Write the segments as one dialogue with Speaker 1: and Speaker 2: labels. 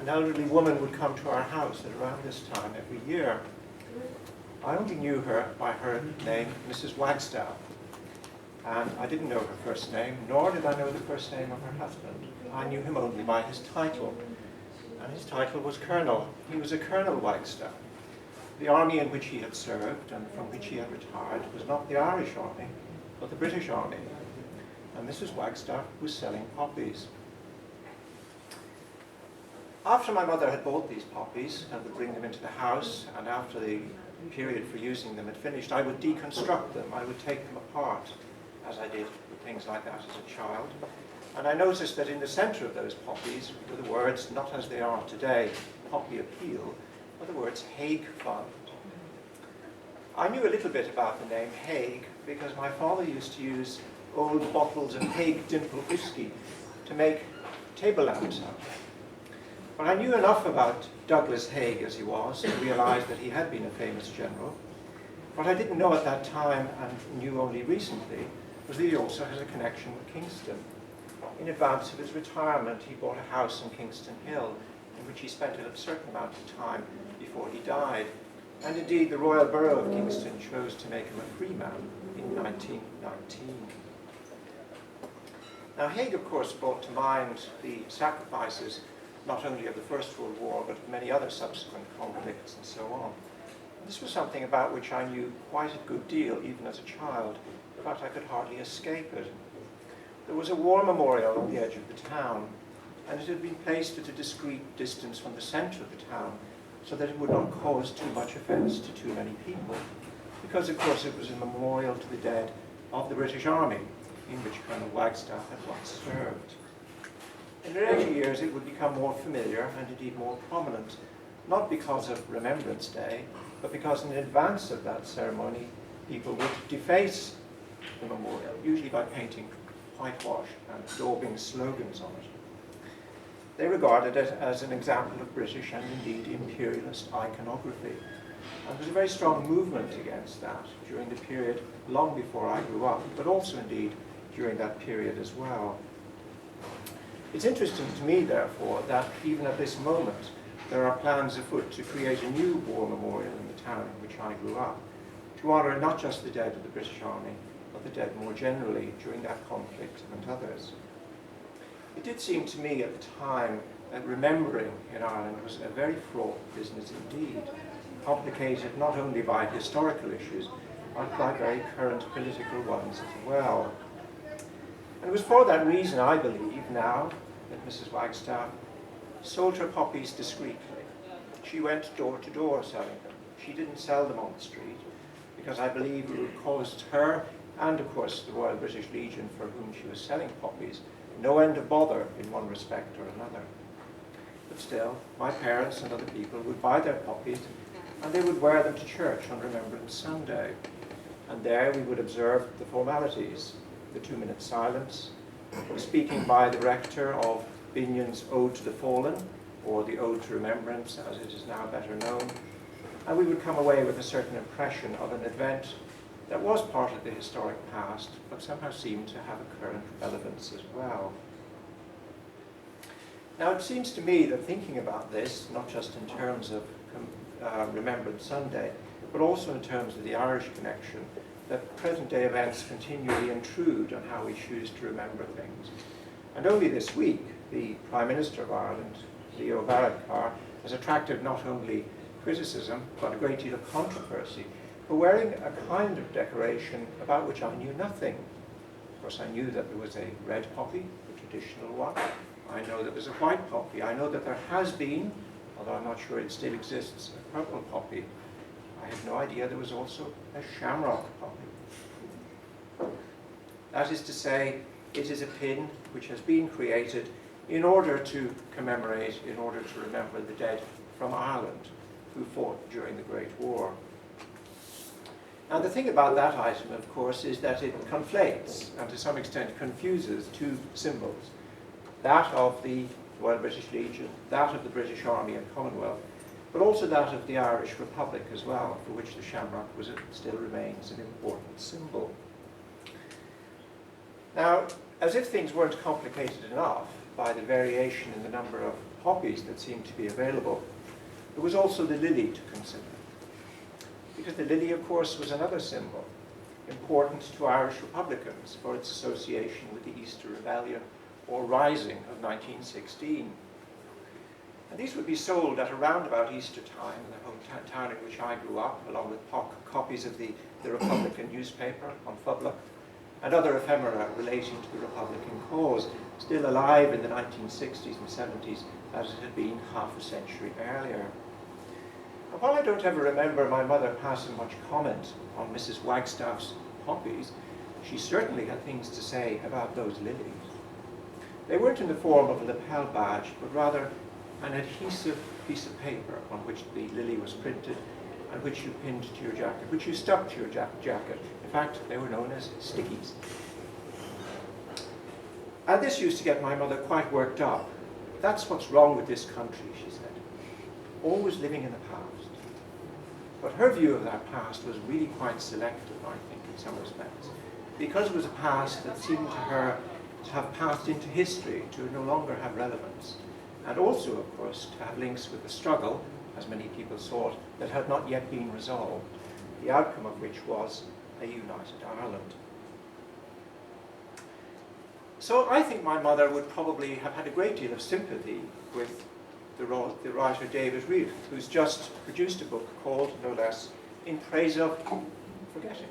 Speaker 1: an elderly woman would come to our house at around this time every year. I only knew her by her name, Mrs. Wagstaff, and I didn't know her first name, nor did I know the first name of her husband. I knew him only by his title, and his title was Colonel. He was a Colonel Wagstaff. The army in which he had served and from which he had retired was not the Irish army, but the British army, and Mrs. Wagstaff was selling poppies. After my mother had bought these poppies and would bring them into the house, and after the period for using them had finished, I would deconstruct them. I would take them apart, as I did with things like that as a child. And I noticed that in the center of those poppies were the words, not as they are today, Poppy Appeal, but the words Hague Fund. I knew a little bit about the name Hague because my father used to use old bottles of Hague Dimple whiskey to make table lamps out of. But I knew enough about Douglas Haig as he was to realize that he had been a famous general. What I didn't know at that time, and knew only recently, was that he also had a connection with Kingston. In advance of his retirement, he bought a house in Kingston Hill, in which he spent a certain amount of time before he died. And indeed, the Royal Borough of Kingston chose to make him a free man in 1919. Now, Haig, of course, brought to mind the sacrifices not only of the First World War, but of many other subsequent conflicts and so on. This was something about which I knew quite a good deal, even as a child. In fact, I could hardly escape it. There was a war memorial on the edge of the town, and it had been placed at a discreet distance from the center of the town, so that it would not cause too much offense to too many people, because, of course, it was a memorial to the dead of the British Army, in which Colonel Wagstaff had once served. In later years, it would become more familiar and indeed more prominent, not because of Remembrance Day, but because in advance of that ceremony, people would deface the memorial, usually by painting whitewash and daubing slogans on it. They regarded it as an example of British and indeed imperialist iconography. And there was a very strong movement against that during the period long before I grew up, but also indeed during that period as well. It's interesting to me, therefore, that even at this moment, there are plans afoot to create a new war memorial in the town in which I grew up, to honour not just the dead of the British Army, but the dead more generally during that conflict and others. It did seem to me at the time that remembering in Ireland was a very fraught business indeed, complicated not only by historical issues, but by very current political ones as well. And it was for that reason, I believe, now, that Mrs. Wagstaff sold her poppies discreetly. She went door to door selling them. She didn't sell them on the street, because I believe it would cost her, and of course the Royal British Legion for whom she was selling poppies, no end of bother in one respect or another. But still, my parents and other people would buy their poppies, and they would wear them to church on Remembrance Sunday. And there we would observe the formalities, the 2-minute silence, the speaking by the rector of Binion's Ode to the Fallen, or the Ode to Remembrance, as it is now better known, and we would come away with a certain impression of an event that was part of the historic past, but somehow seemed to have a current relevance as well. Now, it seems to me that thinking about this, not just in terms of Remembrance Sunday, but also in terms of the Irish connection, that present-day events continually intrude on how we choose to remember things. And only this week, the Prime Minister of Ireland, Leo Varadkar, has attracted not only criticism, but a great deal of controversy for wearing a kind of decoration about which I knew nothing. Of course, I knew that there was a red poppy, the traditional one. I know that there's a white poppy. I know that there has been, although I'm not sure it still exists, a purple poppy. I had no idea there was also a shamrock poppy. That is to say, it is a pin which has been created in order to commemorate, in order to remember the dead from Ireland who fought during the Great War. Now, the thing about that item, of course, is that it conflates and to some extent confuses two symbols. That of the Royal British Legion, that of the British Army and Commonwealth, but also that of the Irish Republic as well, for which the shamrock still remains an important symbol. Now, as if things weren't complicated enough by the variation in the number of poppies that seemed to be available, there was also the lily to consider. Because the lily, of course, was another symbol, important to Irish Republicans for its association with the Easter Rebellion or Rising of 1916. And these would be sold at around about Easter time in the hometown in which I grew up, along with copies of the Republican newspaper on Public and other ephemera relating to the Republican cause, still alive in the 1960s and 70s as it had been half a century earlier. And while I don't ever remember my mother passing much comment on Mrs. Wagstaff's poppies, she certainly had things to say about those lilies. They weren't in the form of a lapel badge, but rather an adhesive piece of paper on which the lily was printed and which you pinned to your jacket, which you stuck to your jacket. In fact, they were known as stickies. And this used to get my mother quite worked up. That's what's wrong with this country, she said. Always living in the past. But her view of that past was really quite selective, I think, in some respects, because it was a past that seemed to her to have passed into history, to no longer have relevance, and also, of course, to have links with the struggle, as many people thought, that had not yet been resolved, the outcome of which was a united Ireland. So I think my mother would probably have had a great deal of sympathy with the writer David Reeve, who's just produced a book called, no less, In Praise of Forgetting.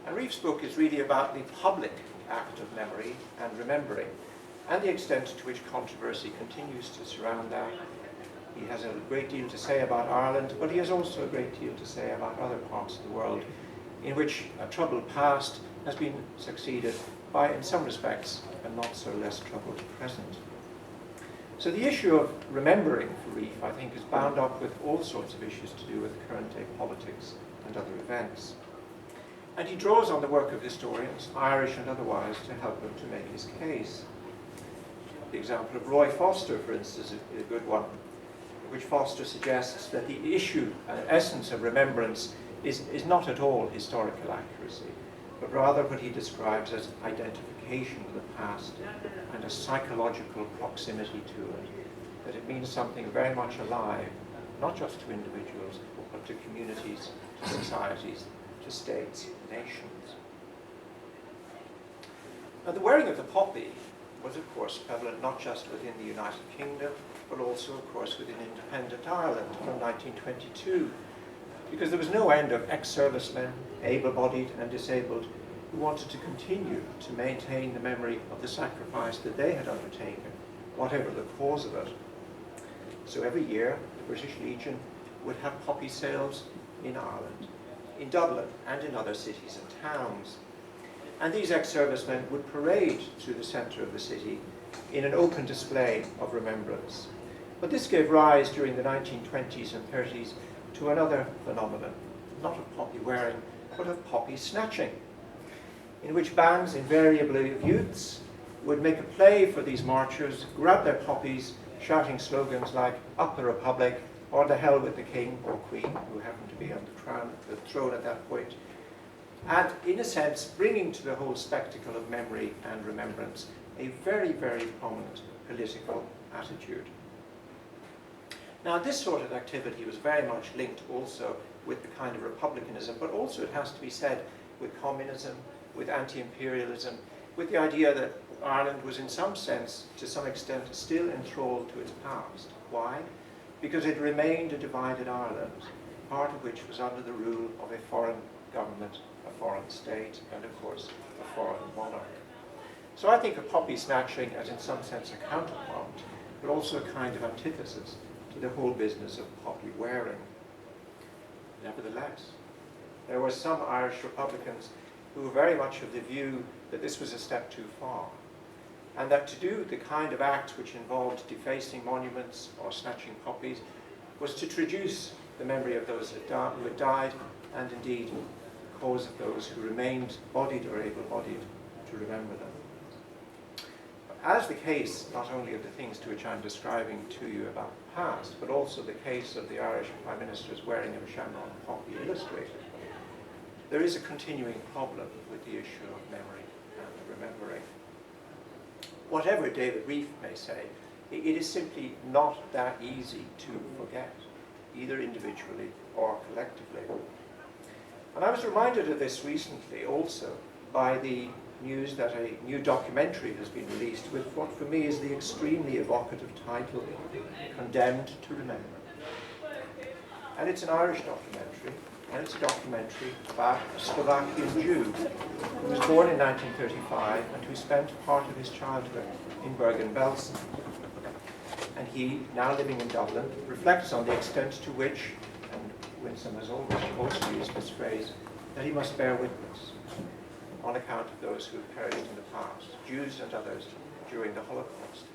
Speaker 1: And Reeve's book is really about the public act of memory and remembering, and the extent to which controversy continues to surround that. He has a great deal to say about Ireland, but he has also a great deal to say about other parts of the world in which a troubled past has been succeeded by, in some respects, a not so less troubled present. So the issue of remembering for Reeve, I think, is bound up with all sorts of issues to do with current day politics and other events. And he draws on the work of historians, Irish and otherwise, to help him to make his case. The example of Roy Foster, for instance, is a good one, in which Foster suggests that the issue and essence of remembrance is not at all historical accuracy, but rather what he describes as identification with the past and a psychological proximity to it, that it means something very much alive, not just to individuals, but to communities, to societies, to states, nations. Now, the wearing of the poppy was, of course, prevalent not just within the United Kingdom, but also, of course, within independent Ireland from 1922, because there was no end of ex-servicemen, able-bodied and disabled, who wanted to continue to maintain the memory of the sacrifice that they had undertaken, whatever the cause of it. So every year, the British Legion would have poppy sales in Ireland, in Dublin, and in other cities and towns. And these ex-servicemen would parade through the centre of the city in an open display of remembrance. But this gave rise during the 1920s and 30s to another phenomenon, not of poppy wearing, but of poppy snatching, in which bands, invariably of youths, would make a play for these marchers, grab their poppies, shouting slogans like "Up the Republic," or "The hell with the King" or Queen, who happened to be on the throne at that point, and in a sense bringing to the whole spectacle of memory and remembrance a very, very prominent political attitude. Now, this sort of activity was very much linked also with the kind of republicanism, but also, it has to be said, with communism, with anti-imperialism, with the idea that Ireland was in some sense, to some extent, still enthralled to its past. Why? Because it remained a divided Ireland, part of which was under the rule of a foreign government, a foreign state, and of course, a foreign monarch. So I think of poppy snatching as in some sense a counterpart, but also a kind of antithesis to the whole business of poppy wearing. Nevertheless, there were some Irish Republicans who were very much of the view that this was a step too far, and that to do the kind of act which involved defacing monuments or snatching poppies was to traduce the memory of those who had died, and indeed the cause of those who remained bodied or able-bodied to remember them. As the case not only of the things to which I'm describing to you about the past, but also the case of the Irish Prime Minister's wearing of a shamrock poppy illustrated, there is a continuing problem with the issue of memory and remembering. Whatever David Reeve may say, it is simply not that easy to forget, either individually or collectively. And I was reminded of this recently also by the news that a new documentary has been released with what for me is the extremely evocative title, Condemned to Remember. And it's an Irish documentary, and it's a documentary about a Slovakian Jew who was born in 1935 and who spent part of his childhood in Bergen-Belsen. And he, now living in Dublin, reflects on the extent to which, and Winsome has always also used this phrase, that he must bear witness on account of those who have perished in the past, Jews and others, during the Holocaust.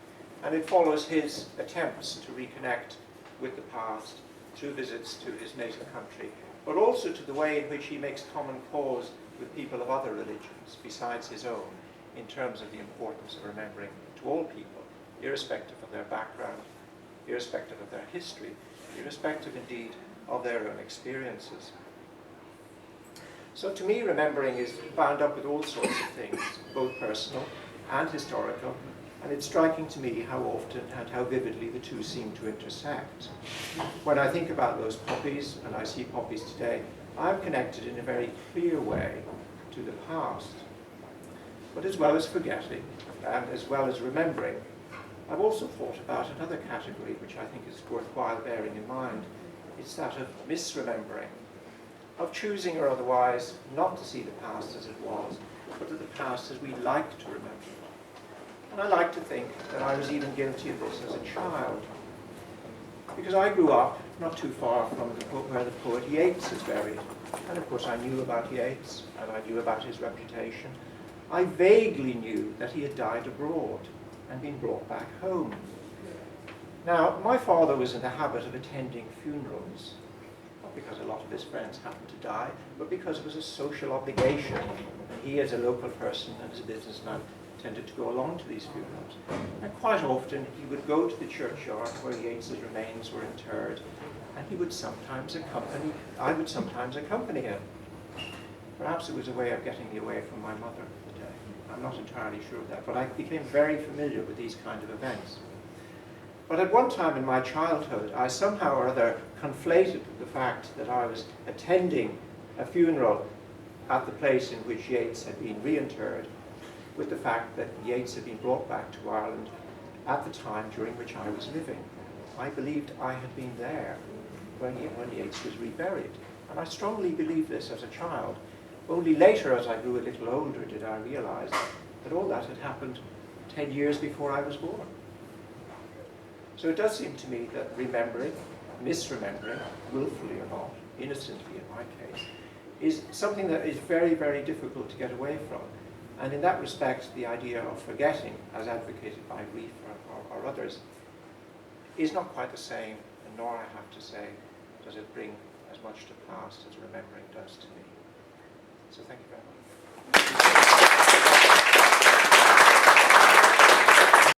Speaker 1: And it follows his attempts to reconnect with the past through visits to his native country, but also to the way in which he makes common cause with people of other religions besides his own, in terms of the importance of remembering to all people, irrespective of their background, irrespective of their history, irrespective indeed of their own experiences. So to me, remembering is bound up with all sorts of things, both personal and historical, and it's striking to me how often and how vividly the two seem to intersect. When I think about those poppies, and I see poppies today, I'm connected in a very clear way to the past. But as well as forgetting, and as well as remembering, I've also thought about another category which I think is worthwhile bearing in mind. It's that of misremembering, of choosing or otherwise not to see the past as it was, but of the past as we like to remember. And I like to think that I was even guilty of this as a child, because I grew up not too far from where the poet Yeats is buried. And of course I knew about Yeats, and I knew about his reputation. I vaguely knew that he had died abroad and been brought back home. Now, my father was in the habit of attending funerals, not because a lot of his friends happened to die, but because it was a social obligation. And he, as a local person and as a businessman, tended to go along to these funerals. And quite often he would go to the churchyard where Yeats's remains were interred, and I would sometimes accompany him. Perhaps it was a way of getting me away from my mother today. I'm not entirely sure of that, but I became very familiar with these kind of events. But at one time in my childhood, I somehow or other conflated the fact that I was attending a funeral at the place in which Yeats had been reinterred with the fact that Yeats had been brought back to Ireland at the time during which I was living. I believed I had been there when Yeats was reburied. And I strongly believed this as a child. Only later, as I grew a little older, did I realize that all that had happened 10 years before I was born. So it does seem to me that remembering, misremembering, willfully or not, innocently in my case, is something that is very, very difficult to get away from. And in that respect, the idea of forgetting, as advocated by Reef or others, is not quite the same, and nor, I have to say, does it bring as much to pass as remembering does to me. So thank you very much.